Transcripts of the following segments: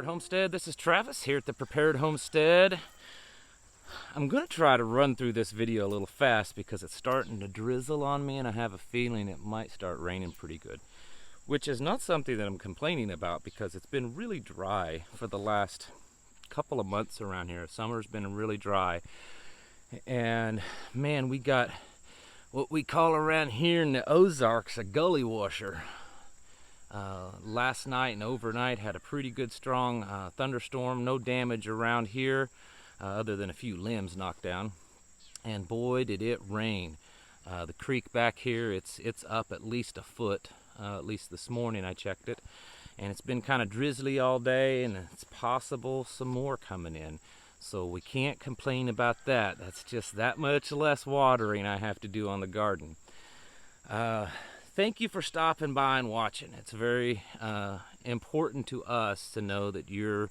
Prepared Homestead. This is Travis here at the Prepared Homestead. I'm going to try to run through this video a little fast because it's starting to drizzle on me and I have a feeling it might start raining pretty good. Which is not something that I'm complaining about because it's been really dry for the last couple of months around here. Summer's been really dry. And man, we got what we call around here in the Ozarks a gully washer. Last night and overnight had a pretty good strong thunderstorm. No damage around here other than a few limbs knocked down. And boy, did it rain. The creek back here, it's up at least a foot. At least this morning I checked it. And it's been kind of drizzly all day, and it's possible some more coming in. So we can't complain about that. That's just that much less watering I have to do on the garden. Thank you for stopping by and watching. It's very important to us to know that you're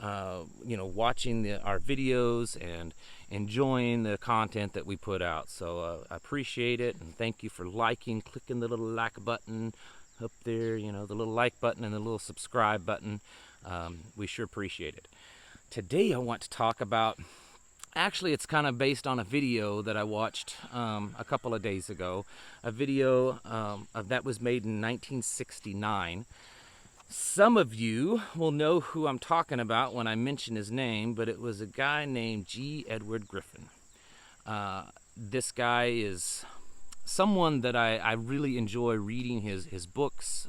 watching our videos and enjoying the content that we put out. So I appreciate it, and thank you for liking, clicking the little like button up there, the little like button and the little subscribe button. We sure appreciate it. Today I want to talk about, actually it's kind of based on a video that I watched a couple of days ago, a video that was made in 1969. Some of you will know who I'm talking about when I mention his name, but it was a guy named G. Edward Griffin. This guy is someone that I really enjoy reading his books.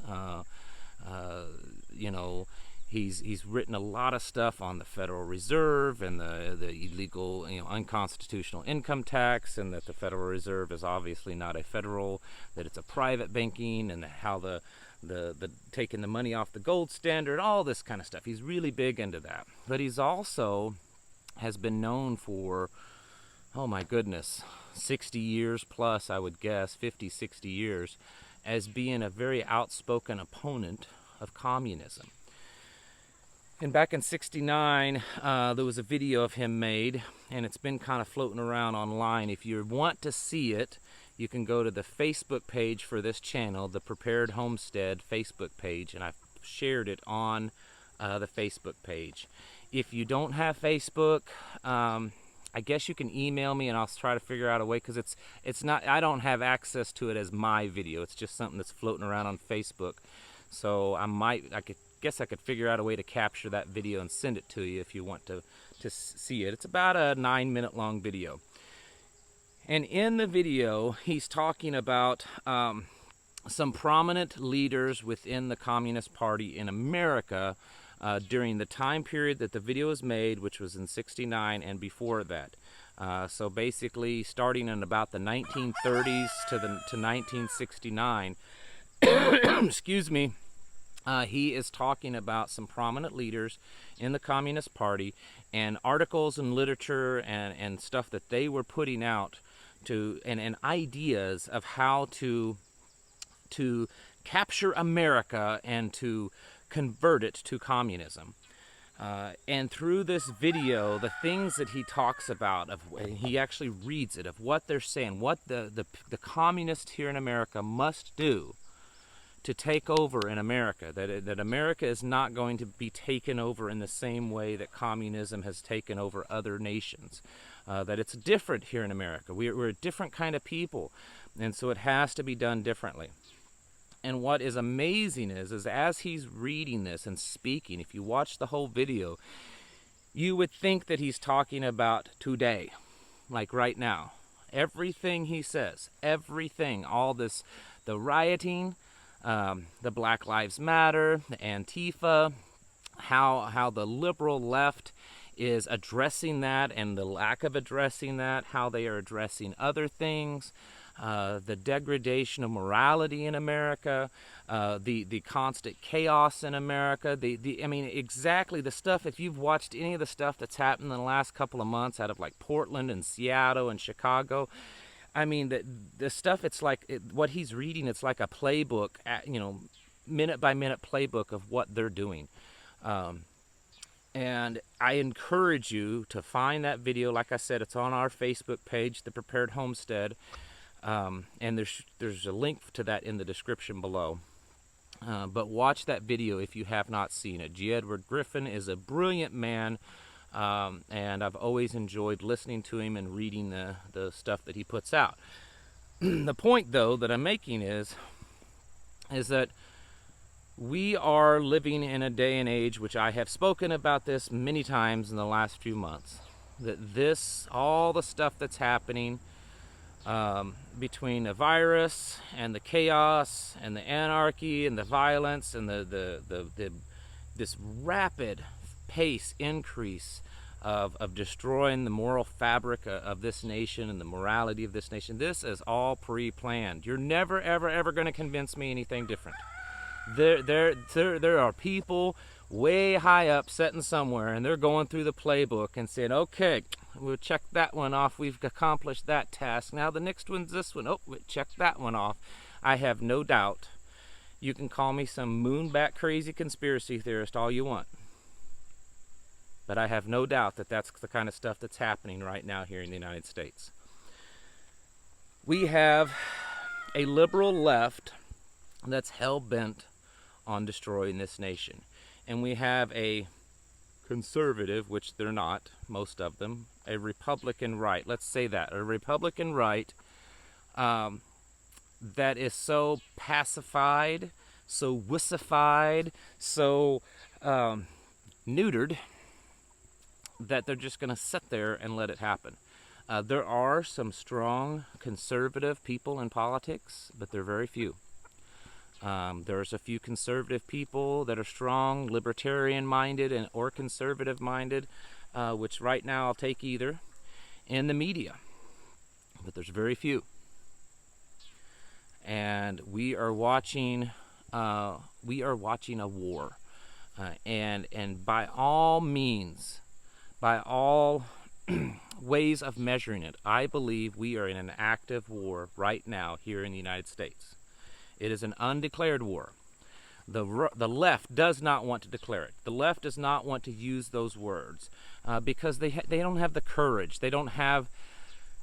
He's written a lot of stuff on the Federal Reserve and the illegal, unconstitutional income tax, and that the Federal Reserve is obviously not a federal, that it's a private banking, and how the taking the money off the gold standard, all this kind of stuff. He's really big into that. But he's also has been known for, oh my goodness, 60 years plus, I would guess, 50, 60 years, as being a very outspoken opponent of communism. And back in '69, there was a video of him made, and it's been kind of floating around online. If you want to see it, you can go to the Facebook page for this channel, the Prepared Homestead Facebook page, and I've shared it on the Facebook page. If you don't have Facebook, I guess you can email me and I'll try to figure out a way, because it's not, I don't have access to it as my video. It's just something that's floating around on Facebook. So I guess I could figure out a way to capture that video and send it to you if you want to see it. It's about a 9-minute long video. And in the video, he's talking about some prominent leaders within the Communist Party in America during the time period that the video was made, which was in '69 and before that. So basically, starting in about the 1930s to 1969, excuse me, he is talking about some prominent leaders in the Communist Party and articles and literature and stuff that they were putting out and ideas of how to capture America and to convert it to communism. And through this video, the things that he talks about, he actually reads it, of what they're saying, what the communists here in America must do to take over in America, that America is not going to be taken over in the same way that communism has taken over other nations, that it's different here in America. We're a different kind of people, and so it has to be done differently. And what is amazing is as he's reading this and speaking, if you watch the whole video, you would think that he's talking about today, like right now. Everything he says, everything, all this, the rioting, the Black Lives Matter, the Antifa, how the liberal left is addressing that and the lack of addressing that, how they are addressing other things, the degradation of morality in America, the constant chaos in America, I mean, exactly the stuff, if you've watched any of the stuff that's happened in the last couple of months out of like Portland and Seattle and Chicago, I mean, the stuff, it's like, what he's reading, it's like a playbook, minute by minute playbook of what they're doing. And I encourage you to find that video. Like I said, it's on our Facebook page, The Prepared Homestead. And there's a link to that in the description below. But watch that video if you have not seen it. G. Edward Griffin is a brilliant man, and I've always enjoyed listening to him and reading the stuff that he puts out. The point, though, that I'm making is that we are living in a day and age, which I have spoken about this many times in the last few months, that all the stuff that's happening between the virus and the chaos and the anarchy and the violence and this rapid pace increase of destroying the moral fabric of this nation and the morality of this nation, this is all pre-planned. You're never, ever, ever going to convince me anything different. There are people way high up sitting somewhere, and they're going through the playbook and saying, okay, we'll check that one off. We've accomplished that task. Now the next one's this one. Oh, we check that one off. I have no doubt. You can call me some moonbat crazy conspiracy theorist all you want. But I have no doubt that that's the kind of stuff that's happening right now here in the United States. We have a liberal left that's hell-bent on destroying this nation. And we have a conservative, which they're not, most of them, a Republican right. Let's say that. A Republican right that is so pacified, so wussified, so neutered, that they're just going to sit there and let it happen. There are some strong conservative people in politics, but they're very few. There's a few conservative people that are strong, libertarian-minded or conservative-minded, which right now I'll take either, in the media. But there's very few. And we are watching a war. And by all means, by all ways of measuring it, I believe we are in an active war right now here in the United States. It is an undeclared war. The left does not want to declare it. The left does not want to use those words because they don't have the courage. They don't have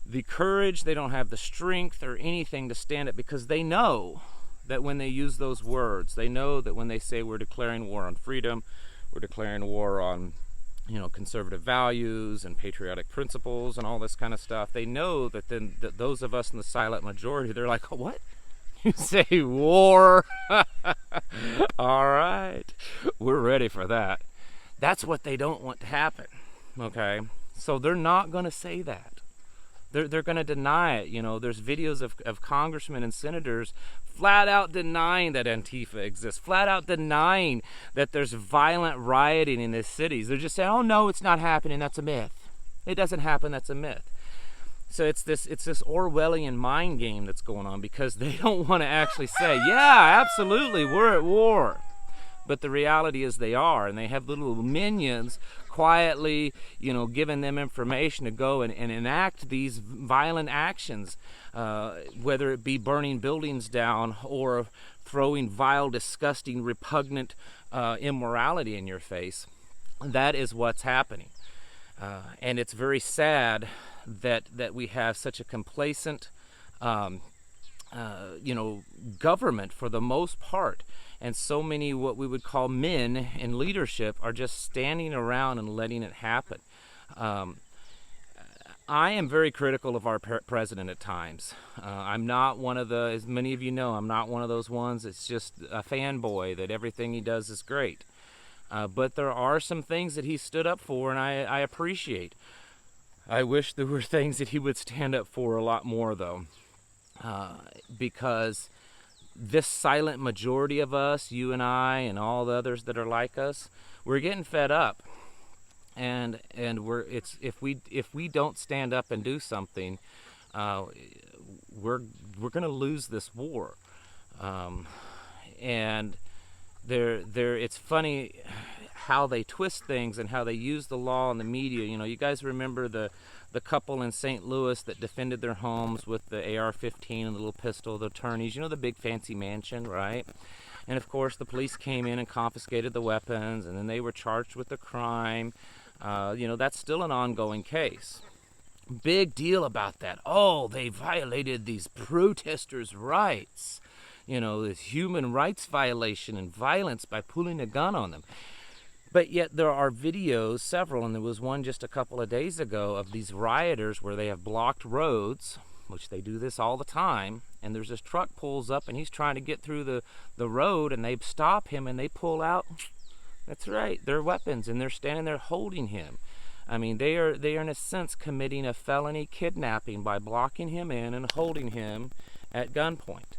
the courage. They don't have the strength or anything to stand it, because they know that when they use those words, they know that when they say we're declaring war on freedom, we're declaring war on conservative values and patriotic principles and all this kind of stuff, they know that then that those of us in the silent majority, they're like, oh, what? You say war? All right, we're ready for that. That's what they don't want to happen, okay? So they're not going to say that. They're going to deny it. There's videos of congressmen and senators flat out denying that Antifa exists, flat out denying that there's violent rioting in the cities. They're just saying, oh, no, it's not happening. That's a myth. It doesn't happen. That's a myth. So it's this Orwellian mind game that's going on, because they don't want to actually say, yeah, absolutely, we're at war. But the reality is they are, and they have little minions quietly, giving them information to go and enact these violent actions, whether it be burning buildings down or throwing vile, disgusting, repugnant immorality in your face. That is what's happening. And it's very sad that we have such a complacent, government for the most part, and so many what we would call men in leadership are just standing around and letting it happen. I am very critical of our president at times. I'm not one of the, as many of you know, I'm not one of those ones that's just a fanboy that everything he does is great. But there are some things that he stood up for, and I appreciate. I wish there were things that he would stand up for a lot more, though, because this silent majority of us, you and I and all the others that are like us, we're getting fed up, and if we don't stand up and do something, we're going to lose this war, and it's funny how they twist things and how they use the law and the media. You guys remember the couple in St. Louis that defended their homes with the AR-15 and the little pistol, the attorneys, the big fancy mansion, right? And of course the police came in and confiscated the weapons, and then they were charged with the crime. That's still an ongoing case. Big deal about that. Oh, they violated these protesters' rights. this human rights violation and violence by pulling a gun on them. But yet there are videos, several, and there was one just a couple of days ago of these rioters where they have blocked roads, which they do this all the time, and there's this truck pulls up and he's trying to get through the road, and they stop him and they pull out, that's right, their weapons, and they're standing there holding him. I mean, they are in a sense committing a felony kidnapping by blocking him in and holding him at gunpoint.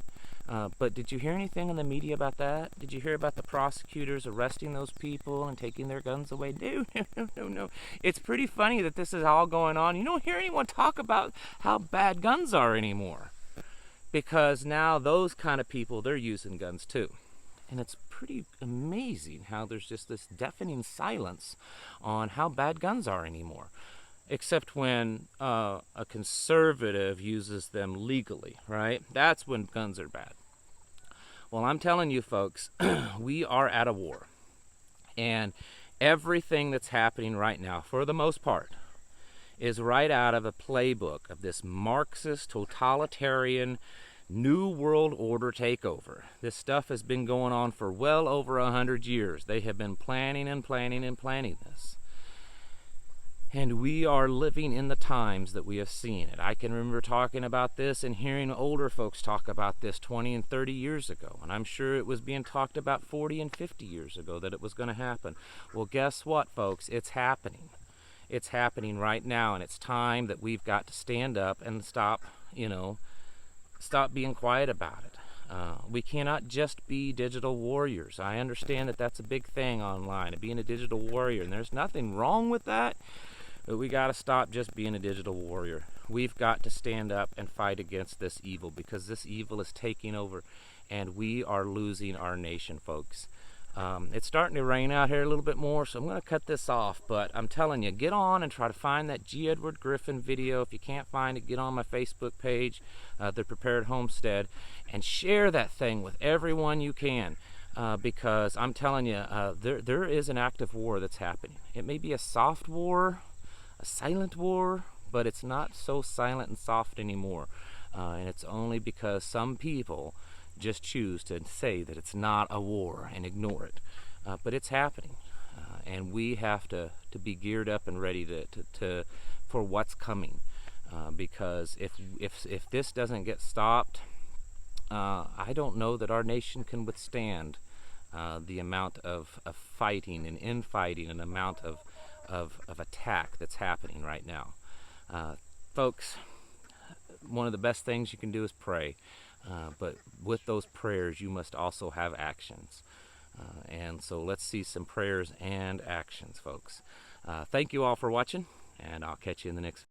But did you hear anything in the media about that? Did you hear about the prosecutors arresting those people and taking their guns away? No. It's pretty funny that this is all going on. You don't hear anyone talk about how bad guns are anymore, because now those kind of people, they're using guns too. And it's pretty amazing how there's just this deafening silence on how bad guns are anymore, except when a conservative uses them legally, right? That's when guns are bad. Well, I'm telling you folks, we are at a war. And everything that's happening right now, for the most part, is right out of a playbook of this Marxist, totalitarian, New World Order takeover. This stuff has been going on for well over 100 years. They have been planning and planning and planning this. And we are living in the times that we have seen it. I can remember talking about this and hearing older folks talk about this 20 and 30 years ago. And I'm sure it was being talked about 40 and 50 years ago that it was going to happen. Well, guess what, folks? It's happening. It's happening right now. And it's time that we've got to stand up and stop being quiet about it. We cannot just be digital warriors. I understand that that's a big thing online, being a digital warrior. And there's nothing wrong with that. But we got to stop just being a digital warrior. We've got to stand up and fight against this evil, because this evil is taking over and we are losing our nation, folks. It's starting to rain out here a little bit more, so I'm going to cut this off. But I'm telling you, get on and try to find that G. Edward Griffin video. If you can't find it, get on my Facebook page, The Prepared Homestead, and share that thing with everyone you can. Because I'm telling you, there is an active war that's happening. It may be a soft war, a silent war, but it's not so silent and soft anymore. And it's only because some people just choose to say that it's not a war and ignore it. But it's happening. And we have to be geared up and ready for what's coming. Because if this doesn't get stopped, I don't know that our nation can withstand the amount of fighting and infighting and amount of attack that's happening right now. Folks, one of the best things you can do is pray. But with those prayers, you must also have actions. And so let's see some prayers and actions, folks. Thank you all for watching, and I'll catch you in the next